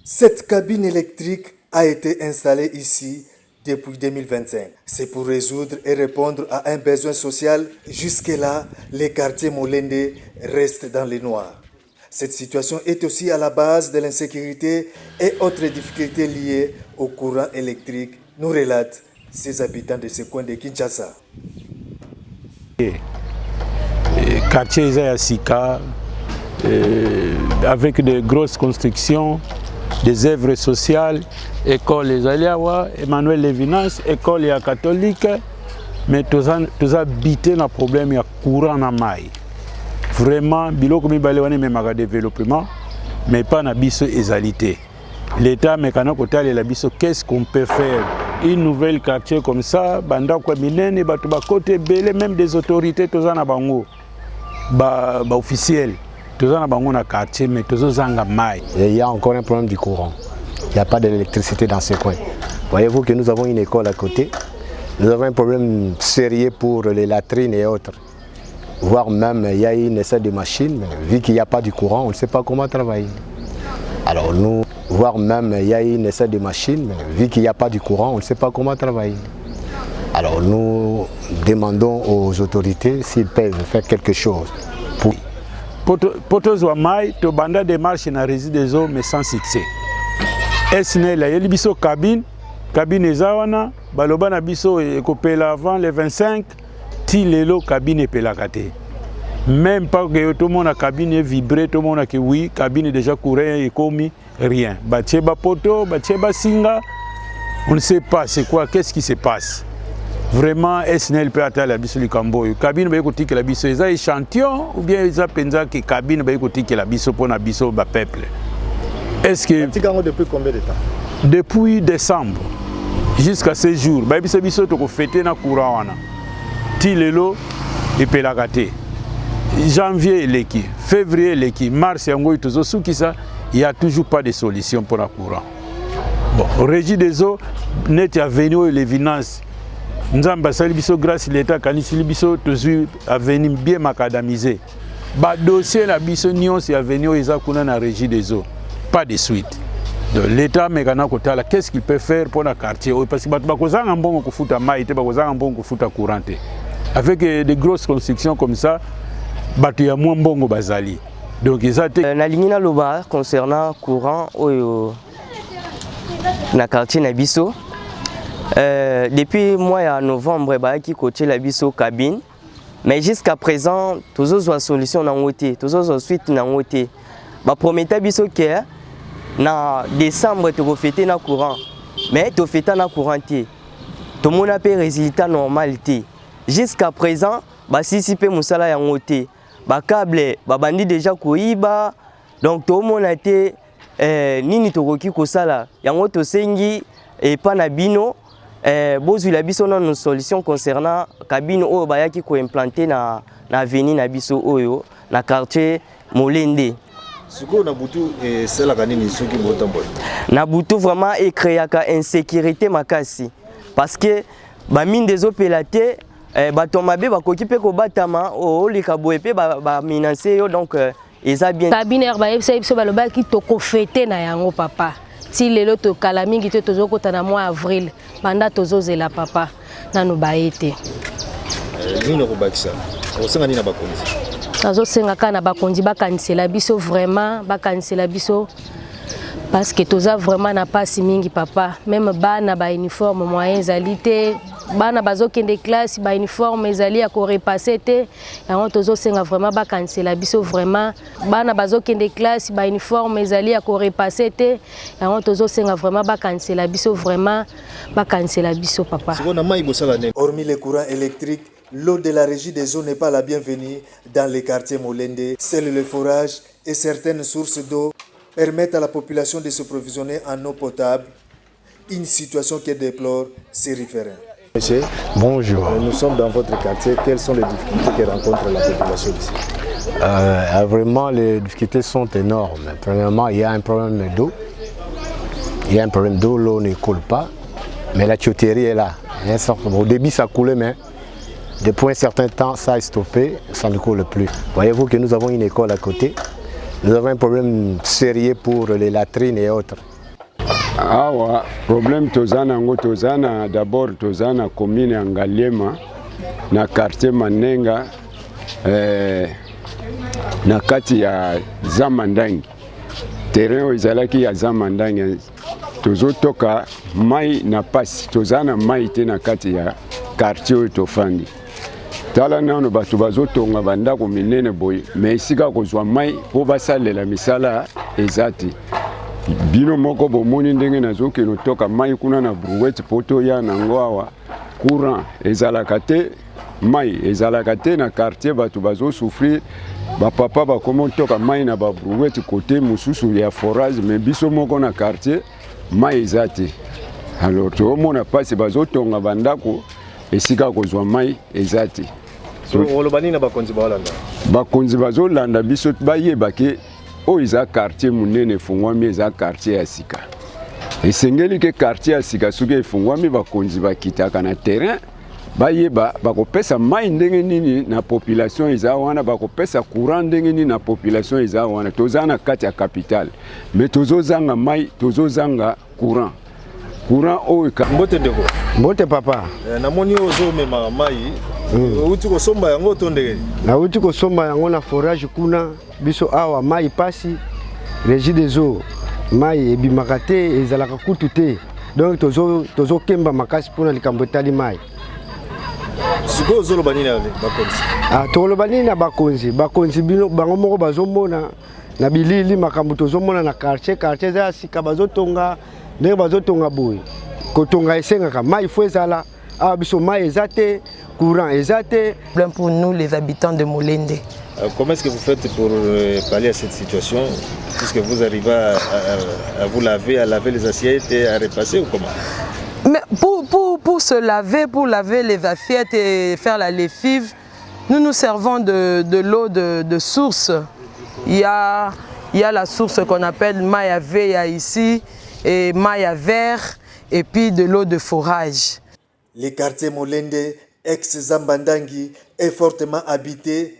Cette cabine électrique a été installée ici depuis 2025. C'est pour résoudre et répondre à un besoin social. Jusque-là, les quartiers Molende restent dans les noirs. Cette situation est aussi à la base de l'insécurité et autres difficultés liées au courant électrique, nous relatent ces habitants de ce coin de Kinshasa. Quartier Isaiah-Sika, avec de grosses constructions, des œuvres sociales, école les Aliawa, Emmanuel Lévinas, école ya catholique, mais tous habité dans le problème de courant na mai. Vraiment, biloko mi balewane même à développement, mais pas na biso égalité. L'État mécano côté la biso, qu'est-ce qu'on peut faire? Une nouvelle quartier comme ça, banda kwa minene, batu ba côté belé, même des autorités, tous na bango, ba officiels, tous na bango na quartier, mais tous zanga mai. Il y a encore un problème du courant. Il n'y a pas d'électricité dans ce coin. Voyez-vous que nous avons une école à côté. Nous avons un problème sérieux pour les latrines et autres. Voire même, il y a une essai de machine, mais vu qu'il n'y a pas du courant, on ne sait pas comment travailler. Alors nous, voire même, il y a une essai de machine, mais vu qu'il n'y a pas du courant, on ne sait pas comment travailler. Alors nous demandons aux autorités s'ils peuvent faire quelque chose. Potos wa mai, to banda démarche na résidus des eaux, mais sans succès. Esne la yeli biso cabine ezawana, baloba na biso ekopela avant le 25, ti lelo cabine pelakate. Même pas que tout le monde a cabine vibré, tout le monde a que oui, cabine déjà courait et commis rien. Bacheba poto, bacheba singa, on ne sait pas c'est quoi, qu'est-ce qui se passe. Vraiment, SNL peut atteindre la biso likambo. Cabine ba yekoti que la biso eza échantillon ou bien eza penza que cabine ba yekoti que la biso pour na biso ba peuple. Est-ce que Depuis combien de temps? Depuis décembre jusqu'à ce jour, ba biso biso to ko fêter na courant wana. Ti lelo epelakate. Janvier eleki, février eleki, mars yango itozo sukisa, il n'y a toujours pas de solution pour le courant. Bon, régie des eaux, net ya venu les finances. Nzamba sali biso grâce l'État kanisi biso toujours a venu bien macadamisé. Ba dossier la biso nyons ya venu eza kuna na régie des eaux. Pas de suite. Donc l'État mekana kotala qu'est-ce qu'il peut faire pour le quartier parce que ba kozanga mbongo kufuta mai te ba kozanga mbongo kufuta courant te. Avec des grosses constructions comme ça, batu ya mbongo bazali. Donc ça na ligne na loba concernant courant oyo na quartier na biso. Depuis mois de novembre, qui coaché la biso cabine, mais jusqu'à présent, tous les solutions n'ont été, tous les suites n'ont été. Bah promettais biso que na décembre tu refais na courant, mais tu fais na courant té. Tout le monde a fait résultat normalité. Jusqu'à présent, bah si pe musala yango té, bah câble, bah bandi déjà koiba, donc tout le monde a été nini to roki kosala, yango to sengi et pas na bino. Bozu la biso non solution concernant cabine oyo bayaki ko implanter na avenue na biso oyo na quartier Molende. Siko na butu sela kanini soki botambola. Na butu vraiment créaka insécurité makasi parce que ba mine des opélatés bato mabe bakoki pe ko batama o likaboe pe ba menacer yo donc eza bien. Cabine herba biso baloba ki to ko fêter na yango papa. Si lelo to kala mingi te tozo kota na mois avril banda tozo zela papa nanu baete nino ko bakisa o senga nina bakonzi nazo senga kana bakonzi bakanisela biso vraiment bakanisela biso parce que toza vraiment na pasi mingi papa même bana ba uniforme moyen zalité bana bazokende classe ba uniforme ezali ya ko repasser te yango tozo senga vraiment bakanisela biso vraiment bana bazokende classe ba uniforme ezali ya ko repasser te yango tozo senga vraiment bakanisela biso vraiment bakanisela biso papa. Hormis les courants électriques, l'eau de la régie des eaux n'est pas la bienvenue dans les quartiers Molende. Seul le forage et certaines sources d'eau permettent à la population de se provisionner en eau potable, une situation que déplore ces référents. Monsieur, bonjour. Nous sommes dans votre quartier. Quelles sont les difficultés que rencontre la population ici? Vraiment, les difficultés sont énormes. Premièrement, il y a un problème d'eau. L'eau ne coule pas, mais la tuyauterie est là. Au début, ça coulait, mais depuis un certain temps, ça a stoppé, ça ne coule plus. Voyez-vous que nous avons une école à côté. Nous avons un problème sérieux pour les latrines et autres. Awa, problème tozana ngo tozana d'abord tozana commune ya Ngaliema na quartier Manenga na kati ya Zamandangi. Terrain oyo ezalaki ya Zamandangi tozotoka mai na pasi tozana mai te na kati ya quartier oyo tofandi. Tala nano bato bazotonga bandako minene boye mais esika kozwa mai po basalela misala ezati. Bino moko bomoni ndenge nazokeno toka mai kuna na brouette poto ya nango awa courant ezalaka te mai ezalaka te na quartier bato bazo souffrir ba papa ba komo toka mai na ba brouette côté mususu ya forage mais biso moko na quartier mai ezati. Alors to mona pasi bazotonga bandako esika kozwa mai ezati. So olobani na bakonzi balanda. Bakonzi bazolanda biso bayeba ke oyo eza quartier munene efungwami eza quartier ya sika. Esengeli ke quartier ya sika soki efungwami bakonzi bakitaka na terrain bayeba bakopesa mai ndenge nini na population eza wana bakopesa courant ndenge nini na population eza wana toza na kati ya capitale mais tozozanga mai tozozanga courant oyo Mbote ndeko. Mbote papa. Namoni ozo mema mai. Uti ko somba yango tondeke. Na uti ko somba yango na forage kuna biso awa mai pasi régie des eaux mai ebimaka te ezalaka kutu te donc tozo kemba makasi pona likambo etali mai. Siko ozoloba nini na bakonzi? Toloba nini na bakonzi bino bango moko bazomona na bilili makambo tozomona na quartier za sika bazotonga ndenge bazotonga boye kotonga esengaka mai fo ezala awa biso mai ezate courant ezate. Problème pour nous les habitants de Molende. Comment est-ce que vous faites pour pallier à cette situation puisque vous arrivez à vous laver, à laver les assiettes et à repasser ou comment? Mais pour se laver, pour laver les assiettes et faire la lessive, nous nous servons de l'eau de source. Il y a la source qu'on appelle Maya Veya ici et Maya Vert et puis de l'eau de forage. Le quartier Molende, ex-Zambandangi, est fortement habité